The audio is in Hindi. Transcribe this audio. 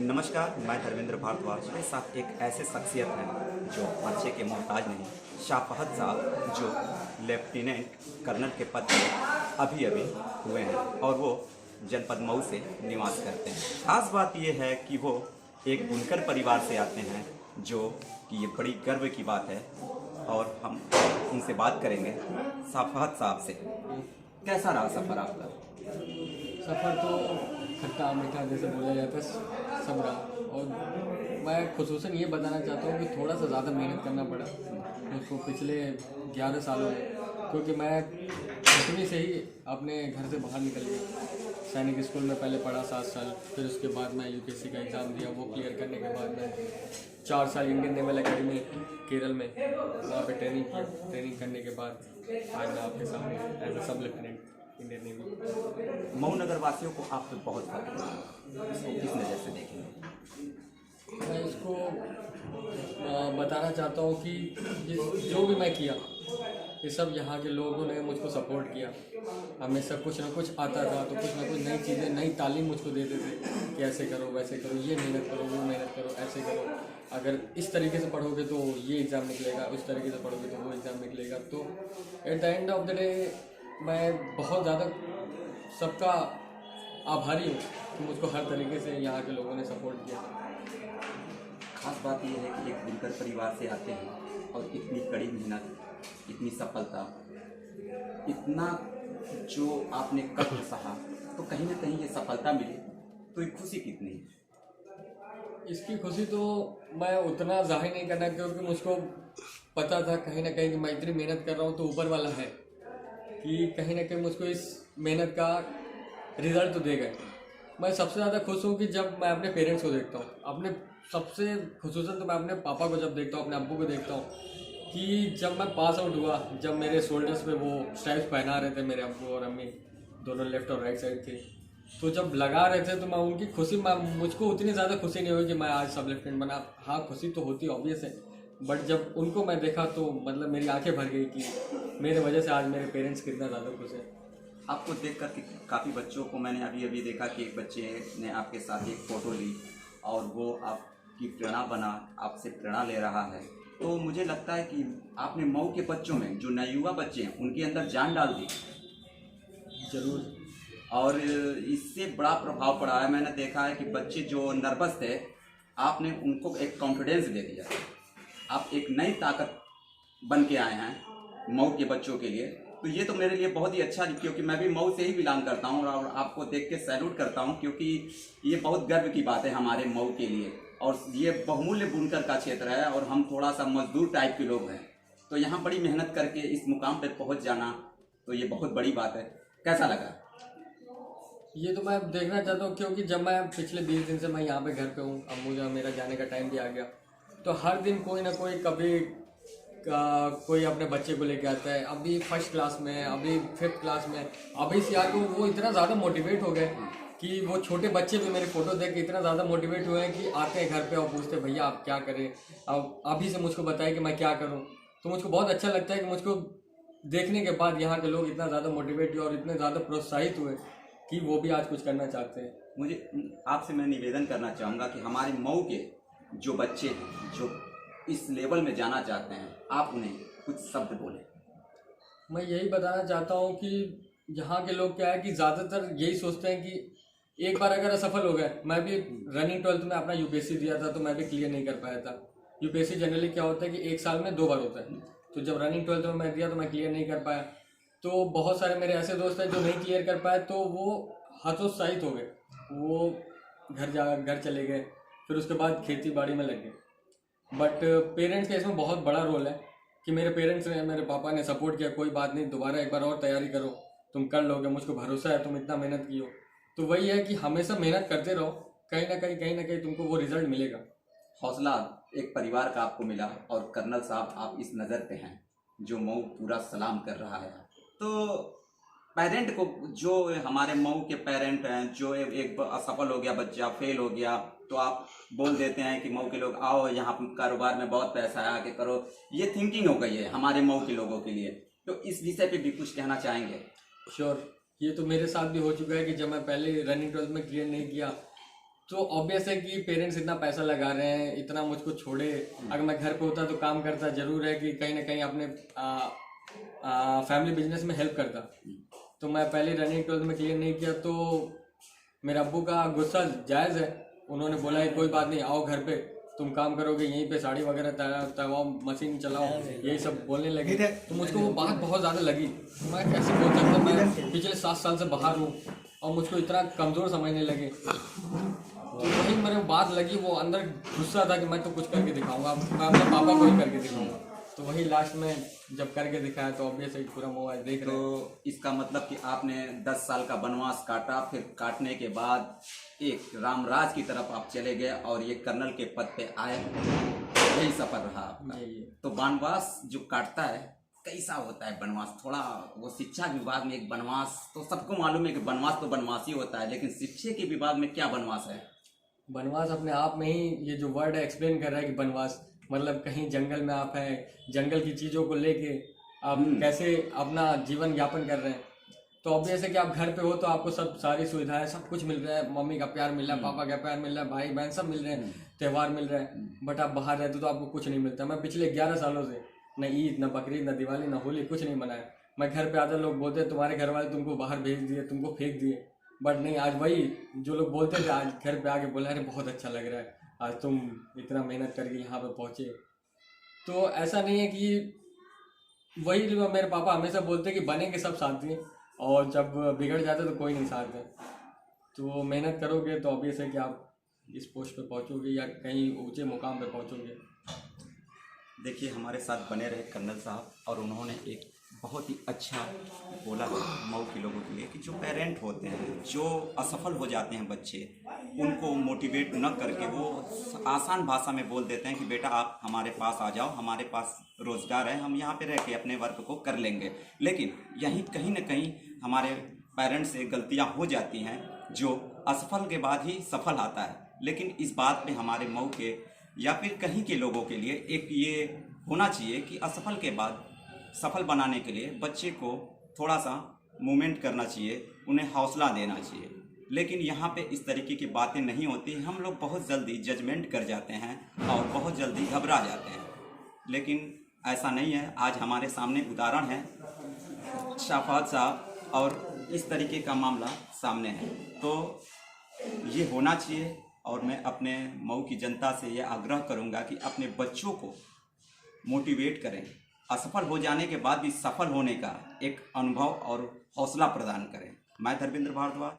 नमस्कार, मैं धर्मेंद्र भारद्वाज। मेरे साथ एक ऐसे शख्सियत हैं जो पर्चे के मोहताज नहीं, शाह फहद साहब, जो लेफ्टिनेंट कर्नल के पद पर अभी अभी हुए हैं और वो जनपद मऊ से निवास करते हैं। खास बात ये है कि वो एक बुनकर परिवार से आते हैं, जो कि ये बड़ी गर्व की बात है और हम उनसे बात करेंगे शाह फहद साहब से। कैसा रहा सफ़र आपका? सफ़र तो खट्टा मीठा जैसे बोला जाता है सब रहा। और मैं खुसूसन ये बताना चाहता हूँ कि थोड़ा सा ज़्यादा मेहनत करना पड़ा मुझको पिछले 11 सालों में, क्योंकि मैं 10वीं से ही अपने घर से बाहर निकल गया। सैनिक स्कूल में पहले पढ़ा 7 साल, फिर उसके बाद मैं यूपीएससी का एग्ज़ाम दिया। वो क्लियर करने के बाद मैं 4 साल इंडियन नेवल एकेडमी केरल में वहाँ पे ट्रेनिंग किया। ट्रेनिंग करने के बाद आज मैं आपके सामने एज ए सब लेफ्टिनेंट इंडियन नेवी। मऊ नगर वासियों को आप पे बहुत फर्क है, इसको किस नज़र से देखेंगे? मैं इसको बताना चाहता हूँ कि जो भी मैं किया, ये सब यहाँ के लोगों ने मुझको सपोर्ट किया। हमेशा कुछ ना कुछ आता था, तो कुछ ना कुछ नई चीज़ें, नई तालीम मुझको देते थे कि ऐसे करो, वैसे करो, ये मेहनत करो, वो मेहनत करो, ऐसे करो। अगर इस तरीके से पढ़ोगे तो ये एग्ज़ाम निकलेगा, उस तरीके से पढ़ोगे तो वो एग्ज़ाम निकलेगा। तो at the end of the day मैं बहुत ज़्यादा सबका आभारी हूँ कि मुझको हर तरीके से यहाँ के लोगों ने सपोर्ट किया। खास बात यह है कि एक बुनकर परिवार से आते हैं और इतनी कड़ी मेहनत, इतनी सफलता, इतना जो आपने कष्ट सहा, तो कहीं ना कहीं ये सफलता मिली तो ये खुशी कितनी है? इसकी खुशी तो मैं उतना जाहिर नहीं करना, क्योंकि मुझको पता था कहीं ना कहीं कि मैं इतनी मेहनत कर रहा हूँ तो ऊपर वाला है कि कहीं ना कहीं मुझको इस मेहनत का रिजल्ट तो देगा। मैं सबसे ज़्यादा खुश हूँ कि जब मैं अपने पेरेंट्स को देखता हूँ, अपने सबसे खुसूसन तो मैं अपने पापा को जब देखता हूँ, अपने अब्बू को देखता हूँ कि जब मैं पास आउट हुआ, जब मेरे शोल्डर्स पे वो स्ट्राइप्स पहना रहे थे मेरे अब्बू और अम्मी, दोनों लेफ्ट और राइट साइड थे, तो जब लगा रहे थे तो मैं उनकी खुशी, मुझको उतनी ज़्यादा खुशी नहीं हुई कि मैं आज सब लेफ्टिनेंट बना। हाँ, खुशी तो होती ऑब्वियस है, बट जब उनको मैं देखा तो मतलब मेरी आंखें भर गई कि मेरे वजह से आज मेरे पेरेंट्स कितना ज़्यादा खुश हैं। आपको देख कर काफ़ी बच्चों को मैंने अभी अभी देखा कि एक बच्चे ने आपके साथ एक फ़ोटो ली और वो आपकी प्रेरणा बना, आपसे प्रेरणा ले रहा है। तो मुझे लगता है कि आपने मऊ के बच्चों में, जो नवयुवा बच्चे हैं, उनके अंदर जान डाल दी। जरूर। और इससे बड़ा प्रभाव पड़ा है। मैंने देखा है कि बच्चे जो नर्वस थे, आपने उनको एक कॉन्फिडेंस दे दिया। आप एक नई ताकत बन के आए हैं मऊ के बच्चों के लिए। तो ये तो मेरे लिए बहुत ही अच्छा, क्योंकि मैं भी मऊ से ही बिलोंग करता हूँ और आपको देख के सैल्यूट करता हूँ, क्योंकि ये बहुत गर्व की बात है हमारे मऊ के लिए। और ये बहुमूल्य बुनकर का क्षेत्र है और हम थोड़ा सा मजदूर टाइप के लोग हैं, तो यहाँ बड़ी मेहनत करके इस मुकाम पर पहुँच जाना, तो ये बहुत बड़ी बात है। कैसा लगा? ये तो मैं देखना चाहता हूँ, क्योंकि जब मैं पिछले 20 दिन से मैं यहाँ पे घर पे हूँ, अब मुझे मेरा जाने का टाइम भी आ गया, तो हर दिन कोई ना कोई, कभी कोई अपने बच्चे को लेके आता है, अभी 1st क्लास में है, अभी 5th क्लास में है। अभी से यार वो इतना ज़्यादा मोटिवेट हो गए कि वो छोटे बच्चे भी मेरे फोटो देख के इतना ज़्यादा मोटिवेट हुए हैं कि आते हैं घर पे और पूछते भैया आप क्या करें, अब अभी से मुझको बताए कि मैं क्या करूँ। तो मुझको बहुत अच्छा लगता है कि मुझको देखने के बाद यहाँ के लोग इतना ज़्यादा मोटिवेट हुए और इतने ज़्यादा प्रोत्साहित हुए कि वो भी आज कुछ करना चाहते हैं। मुझे आपसे मैं निवेदन करना चाहूँगा कि हमारे मऊ के जो बच्चे हैं, जो इस लेवल में जाना चाहते हैं, आप उन्हें कुछ शब्द बोलें। मैं यही बताना चाहता हूँ कि यहाँ के लोग क्या है कि ज़्यादातर यही सोचते हैं कि एक बार अगर असफल हो गए, मैं भी रनिंग 12th में अपना यूपीएससी दिया था तो मैं भी क्लियर नहीं कर पाया था। यूपीएससी जनरली क्या होता है कि 1 साल में 2 बार होता है, तो जब रनिंग 12th में मैं दिया तो मैं क्लियर नहीं कर पाया। तो बहुत सारे मेरे ऐसे दोस्त हैं जो नहीं क्लियर कर पाए, तो वो हतोत्साहित हो गए, वो घर चले गए, फिर उसके बाद खेती बाड़ी में लग गए। बट पेरेंट्स का इसमें बहुत बड़ा रोल है कि मेरे पेरेंट्स ने, मेरे पापा ने सपोर्ट किया, कोई बात नहीं, दोबारा एक बार और तैयारी करो, तुम कर लोगे, मुझको भरोसा है, तुम इतना मेहनत की हो। तो वही है कि हमेशा मेहनत करते रहो, कहीं ना कहीं तुमको वो रिजल्ट मिलेगा। हौसला एक परिवार का आपको मिला और कर्नल साहब आप इस नज़र पे हैं जो मऊ पूरा सलाम कर रहा है। तो पेरेंट को, जो हमारे मऊ के पेरेंट हैं, जो एक असफल हो गया बच्चा, फेल हो गया, तो आप बोल देते हैं कि मऊ के लोग आओ यहाँ कारोबार में बहुत पैसा है, आके करो, ये थिंकिंग हो गई है हमारे मऊ के लोगों के लिए। तो इस विषय पे भी कुछ कहना चाहेंगे? श्योर। ये तो मेरे साथ भी हो चुका है कि जब मैं पहले रनिंग 12th में क्लियर नहीं किया तो ऑब्वियस है कि पेरेंट्स इतना पैसा लगा रहे हैं, इतना मुझको छोड़े, अगर मैं घर पे होता तो काम करता, जरूर है कि कहीं ना कहीं अपने फैमिली बिजनेस में हेल्प करता। तो मैं पहले रनिंग 12th में क्लियर नहीं किया, तो मेरे अब्बू का गुस्सा जायज़ है। उन्होंने बोला है कोई बात नहीं, आओ घर पे, तुम काम करोगे यहीं पे, साड़ी वगैरह तवाओ, मशीन चलाओ, यही सब बोलने लगे। तो मुझको वो बात बहुत ज़्यादा लगी। मैं कैसे बोल सकता, मैं पिछले 7 साल से बाहर हूँ और मुझको इतना कमज़ोर समझने लगे। तो वही मेरे बात लगी, वो अंदर गुस्सा था कि मैं तो कुछ करके दिखाऊंगा, मैं अपने पापा को ही करके दिखाऊंगा। तो वही लास्ट में जब करके दिखाया तो ऑब्वियस है पूरा मोबाइल देख रहे। तो इसका मतलब कि आपने 10 साल का वनवास काटा, फिर काटने के बाद एक रामराज की तरफ आप चले गए और ये कर्नल के पद पे आए, यही सफर रहा आपका। तो वनवास जो काटता है कैसा होता है वनवास? थोड़ा वो शिक्षा विभाग में एक वनवास तो सबको मालूम है कि वनवास तो वनवास ही होता है, लेकिन शिक्षा के विभाग में क्या वनवास है? वनवास अपने आप में ही ये जो वर्ड है एक्सप्लेन कर रहा है कि वनवास मतलब कहीं जंगल में आप हैं, जंगल की चीज़ों को लेके आप कैसे अपना जीवन यापन कर रहे हैं। तो ऑब्वियस है कि आप घर पे हो तो आपको सब सारी सुविधाएं, सब कुछ मिल रहा है, मम्मी का प्यार मिल रहा है, पापा का प्यार मिल रहा है, भाई बहन सब मिल रहे हैं, त्यौहार मिल रहा है। बट आप बाहर रहते तो आपको कुछ नहीं मिलता। मैं पिछले 11 सालों से न ईद, न बकरीद, न दिवाली, न होली कुछ नहीं मनाया। मैं घर पे आता, लोग बोलते तुम्हारे घर वाले तुमको बाहर भेज दिए, तुमको फेंक दिए। बट नहीं, आज वही जो लोग बोलते थे आज घर पे आके बोला, अरे बहुत अच्छा लग रहा है, आज तुम इतना मेहनत करके यहाँ पे पहुँचे। तो ऐसा नहीं है कि वही जो मेरे पापा हमेशा बोलते कि बनेंगे सब साथी, और जब बिगड़ जाते तो कोई नहीं साथ है। तो मेहनत करोगे तो ऑब्वियस है कि आप इस पोस्ट पे पहुंचोगे या कहीं ऊंचे मुकाम पे पहुंचोगे। देखिए, हमारे साथ बने रहे कर्नल साहब, और उन्होंने एक बहुत ही अच्छा बोला है मऊ के लोगों के लिए कि जो पेरेंट होते हैं, जो असफल हो जाते हैं बच्चे, उनको मोटिवेट न करके वो आसान भाषा में बोल देते हैं कि बेटा आप हमारे पास आ जाओ, हमारे पास रोज़गार है, हम यहाँ पे रह के अपने वर्क को कर लेंगे। लेकिन यहीं कहीं ना कहीं हमारे पेरेंट्स से गलतियाँ हो जाती हैं, जो असफल के बाद ही सफल आता है। लेकिन इस बात पे हमारे मऊ के या फिर कहीं के लोगों के लिए एक ये होना चाहिए कि असफल के बाद सफल बनाने के लिए बच्चे को थोड़ा सा मूवमेंट करना चाहिए, उन्हें हौसला देना चाहिए। लेकिन यहाँ पे इस तरीके की बातें नहीं होती। हम लोग बहुत जल्दी जजमेंट कर जाते हैं और बहुत जल्दी घबरा जाते हैं, लेकिन ऐसा नहीं है। आज हमारे सामने उदाहरण है शाफात साहब, और इस तरीके का मामला सामने है। तो ये होना चाहिए, और मैं अपने मऊ की जनता से ये आग्रह करूँगा कि अपने बच्चों को मोटिवेट करें, असफल हो जाने के बाद भी सफल होने का एक अनुभव और हौसला प्रदान करें। मैं धर्मेंद्र भारद्वाज।